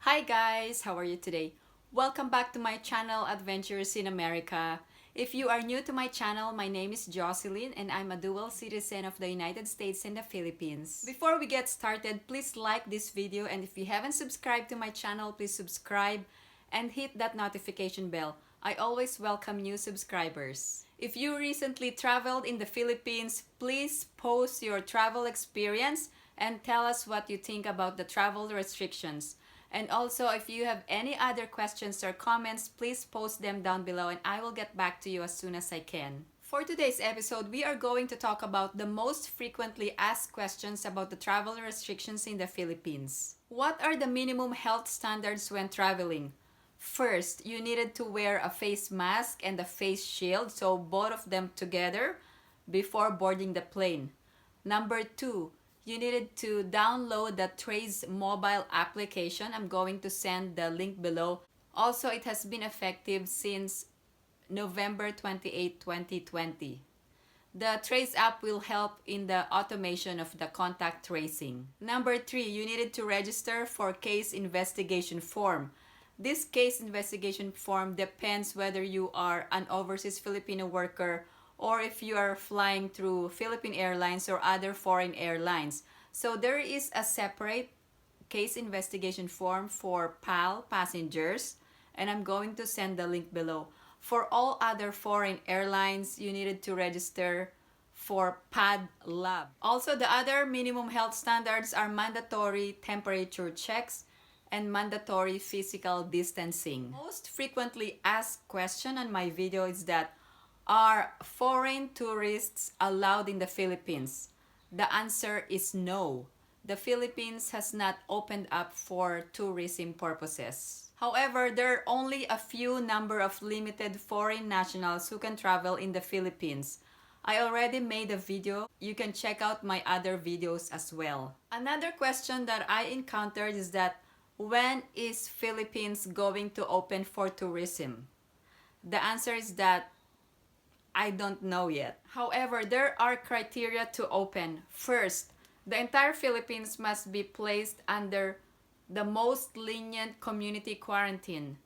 Hi guys, how are you today? Welcome back to my channel Adventures in America. If you are new to my channel, my name is Jocelyn and I'm a dual citizen of the United States and the Philippines. Before we get started, please like this video, and if you haven't subscribed to my channel, please subscribe and hit that notification bell. I always welcome new subscribers. If you recently traveled in the Philippines, please post your travel experience and tell us what you think about the travel restrictions. And also, if you have any other questions or comments, please post them down below and I will get back to you as soon as I can. For today's episode, we are going to talk about the most frequently asked questions about the travel restrictions in the Philippines. What are the minimum health standards when traveling? First, you needed to wear a face mask and a face shield, so both of them together before boarding the plane. Number 2, you needed to download the Trace mobile application. I'm going to send the link below. Also, it has been effective since November 28, 2020. The Trace app will help in the automation of the contact tracing. Number 3, you needed to register for case investigation form. This case investigation form depends whether you are an overseas Filipino worker or if you are flying through Philippine Airlines or other foreign airlines. So there is a separate case investigation form for PAL passengers, and I'm going to send the link below. For all other foreign airlines, you needed to register for PADLAB. Also, the other minimum health standards are mandatory temperature checks and mandatory physical distancing. Most frequently asked question on my video is that, are foreign tourists allowed in the Philippines? The answer is no. The Philippines has not opened up for tourism purposes. However, there are only a few number of limited foreign nationals who can travel in the Philippines. I already made a video. You can check out my other videos as well. Another question that I encountered is that, when is Philippines going to open for tourism? The answer is that I don't know yet. However, there are criteria to open. First, the entire Philippines must be placed under the most lenient community quarantine,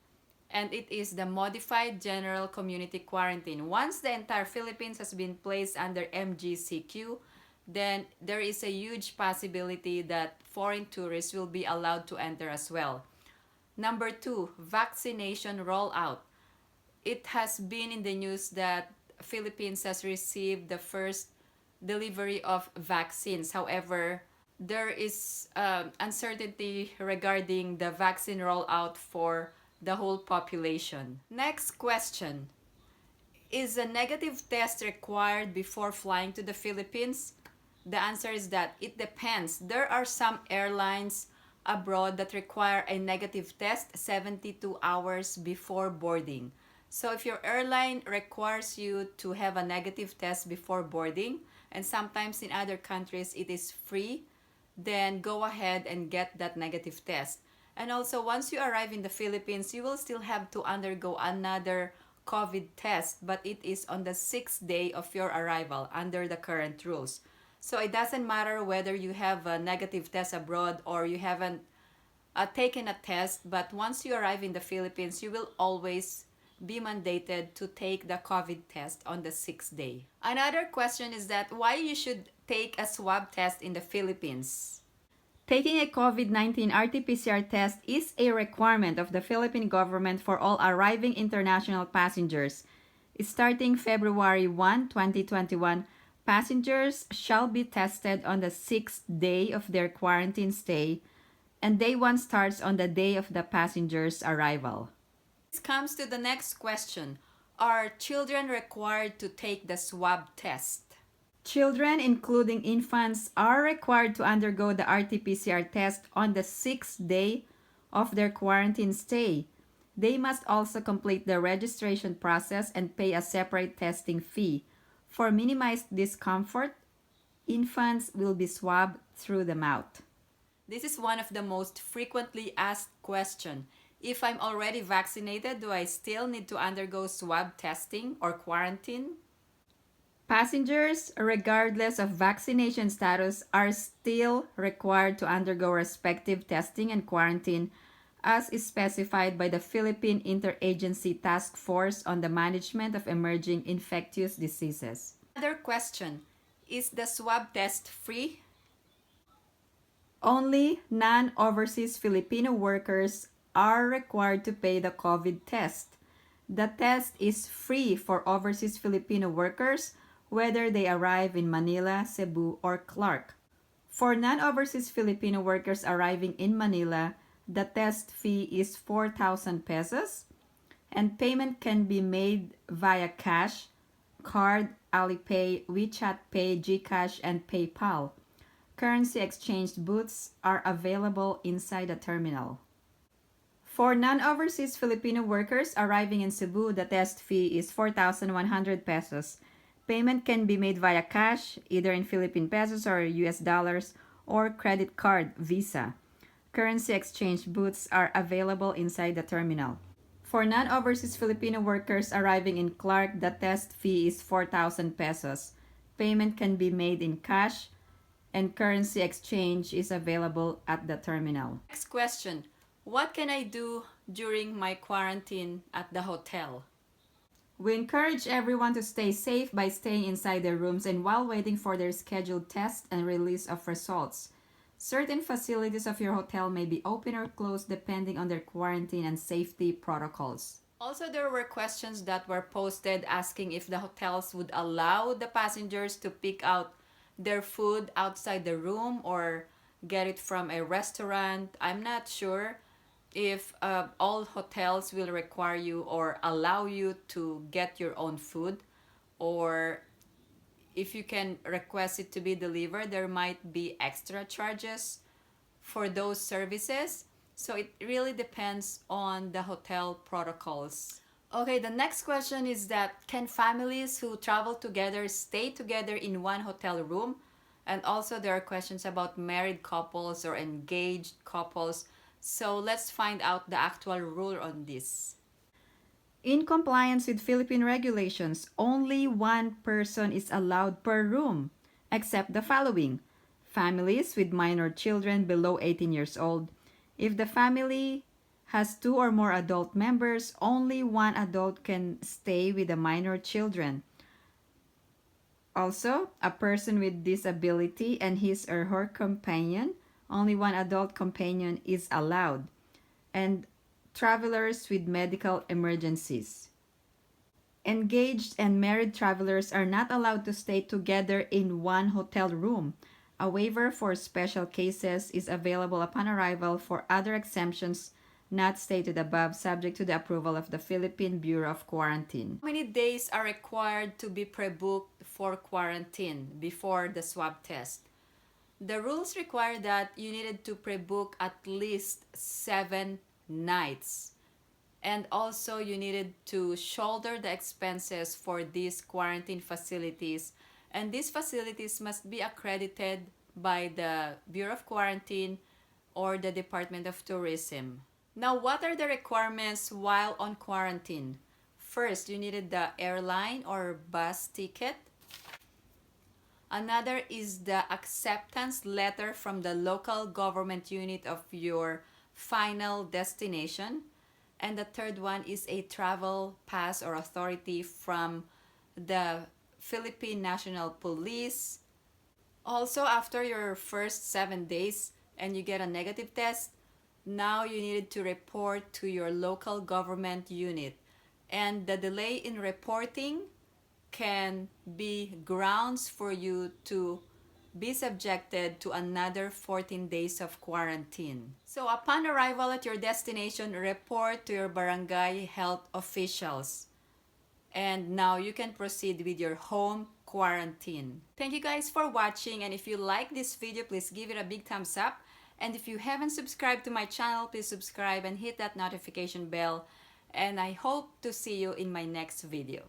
and it is the modified general community quarantine. Once the entire Philippines has been placed under MGCQ, then there is a huge possibility that foreign tourists will be allowed to enter as well. Number 2, vaccination rollout. It has been in the news that Philippines has received the first delivery of vaccines. However, there is uncertainty regarding the vaccine rollout for the whole population. Next question. Is a negative test required before flying to the Philippines? The answer is that it depends. There are some airlines abroad that require a negative test 72 hours before boarding. So if your airline requires you to have a negative test before boarding, and sometimes in other countries it is free, then go ahead and get that negative test. And also, once you arrive in the Philippines, you will still have to undergo another COVID test, but it is on the 6th day of your arrival under the current rules. So it doesn't matter whether you have a negative test abroad or you haven't taken a test, but once you arrive in the Philippines, you will always be mandated to take the COVID test on the 6th day. Another question is that, why you should take a swab test in the Philippines? Taking a COVID-19 RT-PCR test is a requirement of the Philippine government for all arriving international passengers. Starting February 1, 2021, passengers shall be tested on the 6th day of their quarantine stay, and day 1 starts on the day of the passenger's arrival. This comes to the next question. Are children required to take the swab test? Children, including infants, are required to undergo the RT-PCR test on the 6th day of their quarantine stay. They must also complete the registration process and pay a separate testing fee. For minimized discomfort, infants will be swabbed through the mouth. This is one of the most frequently asked questions. If I'm already vaccinated, do I still need to undergo swab testing or quarantine? Passengers, regardless of vaccination status, are still required to undergo respective testing and quarantine as is specified by the Philippine Interagency Task Force on the Management of Emerging Infectious Diseases. Another question, is the swab test free? Only non-overseas Filipino workers are required to pay the COVID test. The test is free for overseas Filipino workers, whether they arrive in Manila, Cebu, or Clark. For non-overseas Filipino workers arriving in Manila, the test fee is 4,000 pesos, and payment can be made via cash, card, Alipay, WeChat Pay, GCash, and PayPal. Currency exchange booths are available inside the terminal. For non-overseas Filipino workers arriving in Cebu, the test fee is 4,100 pesos. Payment can be made via cash, either in Philippine pesos or US dollars, or credit card, Visa. Currency exchange booths are available inside the terminal. For non-overseas Filipino workers arriving in Clark, the test fee is 4,000 pesos. Payment can be made in cash, and currency exchange is available at the terminal. Next question. What can I do during my quarantine at the hotel? We encourage everyone to stay safe by staying inside their rooms and while waiting for their scheduled test and release of results. Certain facilities of your hotel may be open or closed depending on their quarantine and safety protocols. Also, there were questions that were posted asking if the hotels would allow the passengers to pick out their food outside the room or get it from a restaurant. I'm not sure if all hotels will require you or allow you to get your own food, or if you can request it to be delivered, there might be extra charges for those services. So it really depends on the hotel protocols. Okay, the next question is that can families who travel together stay together in one hotel room? And also there are questions about married couples or engaged couples. So let's find out the actual rule on this. In compliance with Philippine regulations, only one person is allowed per room, except the following: families with minor children below 18 years old. If the family has 2 or more adult members, only one adult can stay with the minor children. Also, a person with disability and his or her companion, only one adult companion is allowed. And travelers with medical emergencies. Engaged and married travelers are not allowed to stay together in one hotel room. A waiver for special cases is available upon arrival for other exemptions not stated above, subject to the approval of the Philippine Bureau of Quarantine. How many days are required to be pre-booked for quarantine before the swab test? The rules require that you needed to pre-book at least 7 nights. And also you needed to shoulder the expenses for these quarantine facilities. And these facilities must be accredited by the Bureau of Quarantine or the Department of Tourism. Now, what are the requirements while on quarantine? First, you needed the airline or bus ticket. Another is the acceptance letter from the local government unit of your final destination. And the third one is a travel pass or authority from the Philippine National Police. Also, after your first 7 days and you get a negative test, now you needed to report to your local government unit. And the delay in reporting can be grounds for you to be subjected to another 14 days of quarantine. So upon arrival at your destination, report to your barangay health officials. And now you can proceed with your home quarantine. Thank you guys for watching, and if you like this video, please give it a big thumbs up. And if you haven't subscribed to my channel, please subscribe and hit that notification bell. And I hope to see you in my next video.